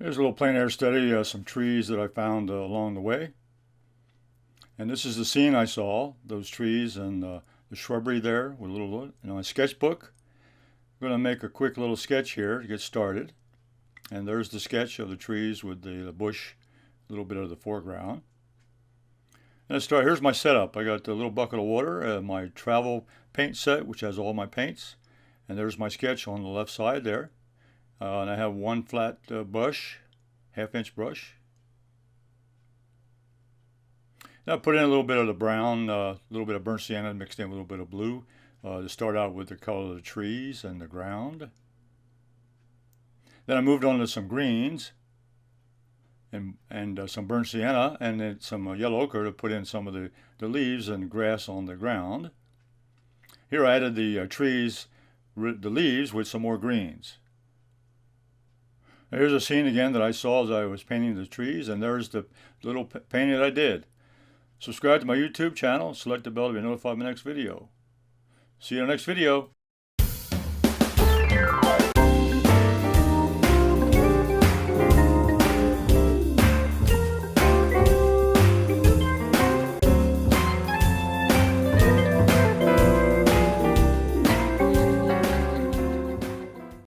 Here's a little plein air study, some trees that I found along the way. And this is the scene I saw, those trees and the shrubbery there with a little, in my sketchbook. I'm going to make a quick little sketch here to get started. And there's the sketch of the trees with the bush, a little bit of the foreground. And let's start. Here's my setup. I got a little bucket of water, my travel paint set, which has all my paints. And there's my sketch on the left side there. And I have one flat brush, half-inch brush. Now I put in a little bit of the brown, a little bit of burnt sienna mixed in with a little bit of blue to start out with the color of the trees and the ground. Then I moved on to some greens and some burnt sienna and then some yellow ochre to put in some of the leaves and grass on the ground. Here I added the trees, the leaves with some more greens. Here's a scene again that I saw as I was painting the trees, and there's the little painting that I did. Subscribe to my YouTube channel, select the bell to be notified of my next video. See you in the next video.